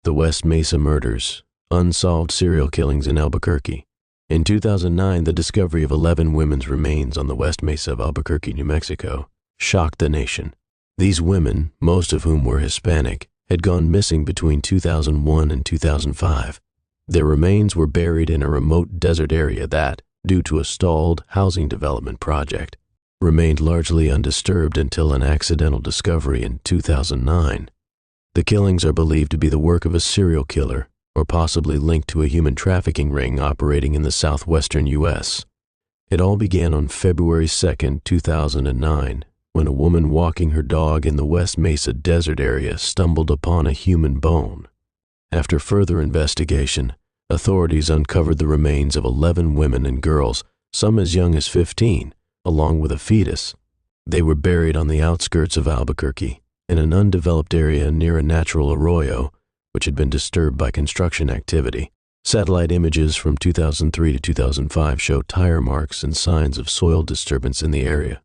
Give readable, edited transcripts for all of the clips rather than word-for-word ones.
The West Mesa Murders, Unsolved Serial Killings in Albuquerque. In 2009, the discovery of 11 women's remains on the West Mesa of Albuquerque, New Mexico, shocked the nation. These women, most of whom were Hispanic, had gone missing between 2001 and 2005. Their remains were buried in a remote desert area that, due to a stalled housing development project, remained largely undisturbed until an accidental discovery in 2009. The killings are believed to be the work of a serial killer or possibly linked to a human trafficking ring operating in the southwestern U.S. It all began on February 2, 2009, when a woman walking her dog in the West Mesa desert area stumbled upon a human bone. After further investigation, authorities uncovered the remains of 11 women and girls, some as young as 15, along with a fetus. They were buried on the outskirts of Albuquerque, in an undeveloped area near a natural arroyo, which had been disturbed by construction activity. Satellite images from 2003 to 2005 show tire marks and signs of soil disturbance in the area,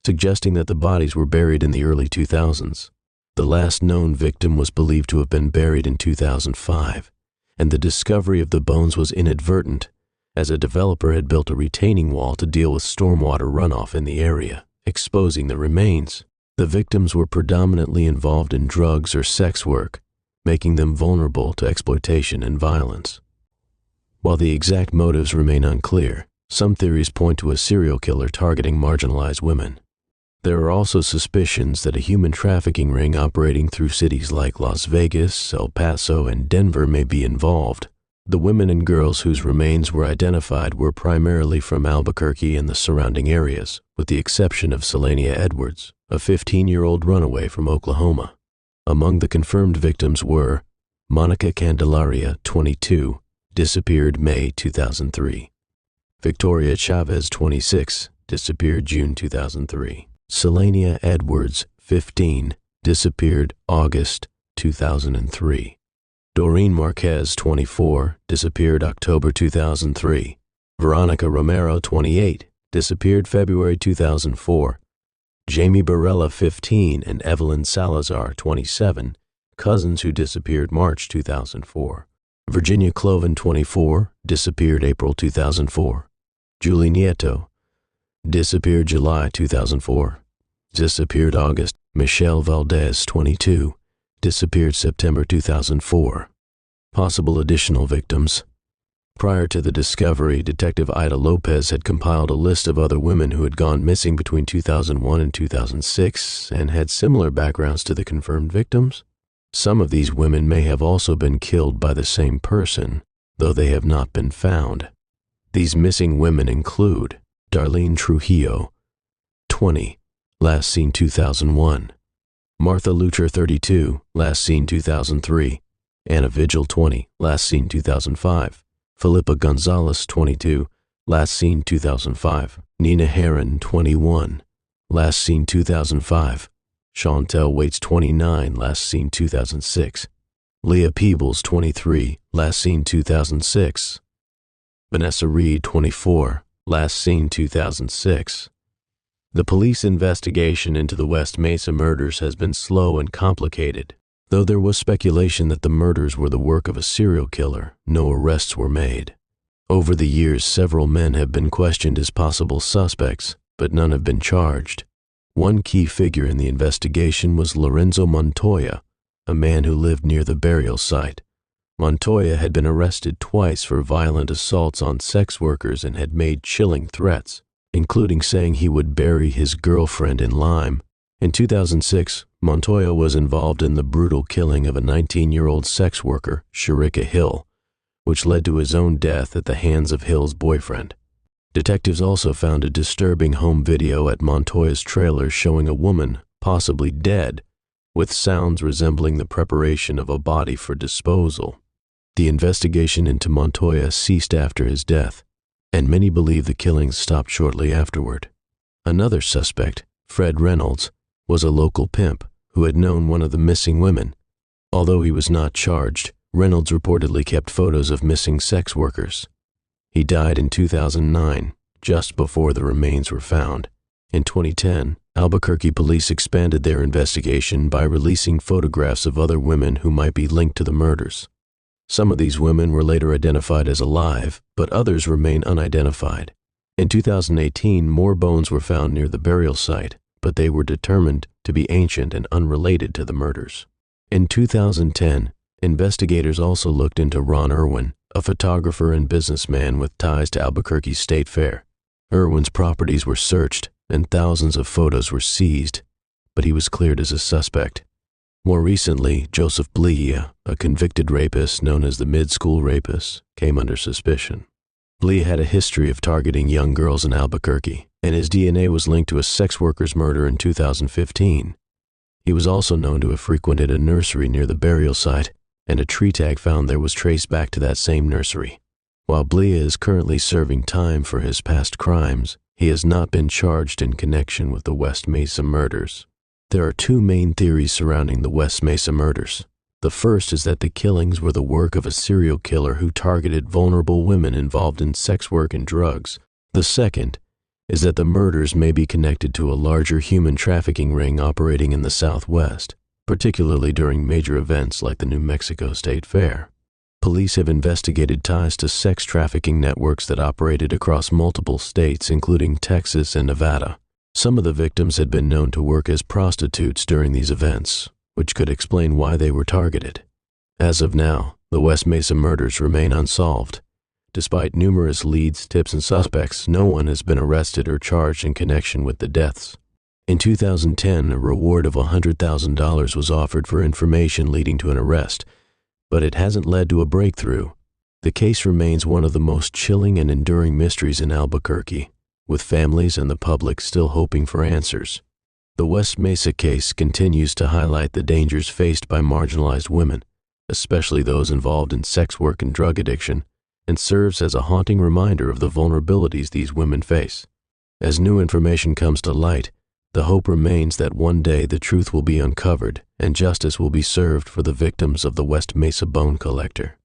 suggesting that the bodies were buried in the early 2000s. The last known victim was believed to have been buried in 2005, and the discovery of the bones was inadvertent, as a developer had built a retaining wall to deal with stormwater runoff in the area, exposing the remains. The victims were predominantly involved in drugs or sex work, making them vulnerable to exploitation and violence. While the exact motives remain unclear, some theories point to a serial killer targeting marginalized women. There are also suspicions that a human trafficking ring operating through cities like Las Vegas, El Paso, and Denver may be involved. The women and girls whose remains were identified were primarily from Albuquerque and the surrounding areas, with the exception of Selenia Edwards, a 15-year-old runaway from Oklahoma. Among the confirmed victims were Monica Candelaria, 22, disappeared May 2003. Victoria Chavez, 26, disappeared June 2003. Selenia Edwards, 15, disappeared August 2003. Doreen Marquez, 24, disappeared October 2003. Veronica Romero, 28, disappeared February 2004. Jamie Barella, 15, and Evelyn Salazar, 27, cousins who disappeared March 2004. Virginia Cloven, 24, disappeared April 2004. Julie Nieto, disappeared July 2004. Disappeared August. Michelle Valdez, 22, disappeared September 2004. Possible additional victims. Prior to the discovery, Detective Ida Lopez had compiled a list of other women who had gone missing between 2001 and 2006 and had similar backgrounds to the confirmed victims. Some of these women may have also been killed by the same person, though they have not been found. These missing women include Darlene Trujillo, 20, last seen 2001. Martha Lucher, 32, last seen 2003. Anna Vigil, 20, last seen 2005. Philippa Gonzalez, 22, last seen 2005. Nina Heron, 21, last seen 2005. Chantel Waits, 29, last seen 2006. Leah Peebles, 23, last seen 2006. Vanessa Reed, 24, last seen 2006. The police investigation into the West Mesa murders has been slow and complicated. Though there was speculation that the murders were the work of a serial killer, no arrests were made. Over the years, several men have been questioned as possible suspects, but none have been charged. One key figure in the investigation was Lorenzo Montoya, a man who lived near the burial site. Montoya had been arrested twice for violent assaults on sex workers and had made chilling threats, including saying he would bury his girlfriend in lime. In 2006, Montoya was involved in the brutal killing of a 19-year-old sex worker, Sharika Hill, which led to his own death at the hands of Hill's boyfriend. Detectives also found a disturbing home video at Montoya's trailer showing a woman, possibly dead, with sounds resembling the preparation of a body for disposal. The investigation into Montoya ceased after his death, and many believe the killings stopped shortly afterward. Another suspect, Fred Reynolds, was a local pimp who had known one of the missing women. Although he was not charged, Reynolds reportedly kept photos of missing sex workers. He died in 2009, just before the remains were found. In 2010, Albuquerque police expanded their investigation by releasing photographs of other women who might be linked to the murders. Some of these women were later identified as alive, but others remain unidentified. In 2018, more bones were found near the burial site, but they were determined to be ancient and unrelated to the murders. In 2010, investigators also looked into Ron Irwin, a photographer and businessman with ties to Albuquerque State Fair. Irwin's properties were searched and thousands of photos were seized, but he was cleared as a suspect. More recently, Joseph Blee, a convicted rapist known as the mid-school rapist, came under suspicion. Blee had a history of targeting young girls in Albuquerque, and his DNA was linked to a sex worker's murder in 2015. He was also known to have frequented a nursery near the burial site, and a tree tag found there was traced back to that same nursery. While Blee is currently serving time for his past crimes, he has not been charged in connection with the West Mesa murders. There are two main theories surrounding the West Mesa murders. The first is that the killings were the work of a serial killer who targeted vulnerable women involved in sex work and drugs. The second is that the murders may be connected to a larger human trafficking ring operating in the Southwest, particularly during major events like the New Mexico State Fair. Police have investigated ties to sex trafficking networks that operated across multiple states, including Texas and Nevada. Some of the victims had been known to work as prostitutes during these events, which could explain why they were targeted. As of now, the West Mesa murders remain unsolved. Despite numerous leads, tips, and suspects, no one has been arrested or charged in connection with the deaths. In 2010, a reward of $100,000 was offered for information leading to an arrest, but it hasn't led to a breakthrough. The case remains one of the most chilling and enduring mysteries in Albuquerque, with families and the public still hoping for answers. The West Mesa case continues to highlight the dangers faced by marginalized women, especially those involved in sex work and drug addiction, and serves as a haunting reminder of the vulnerabilities these women face. As new information comes to light, the hope remains that one day the truth will be uncovered and justice will be served for the victims of the West Mesa Bone Collector.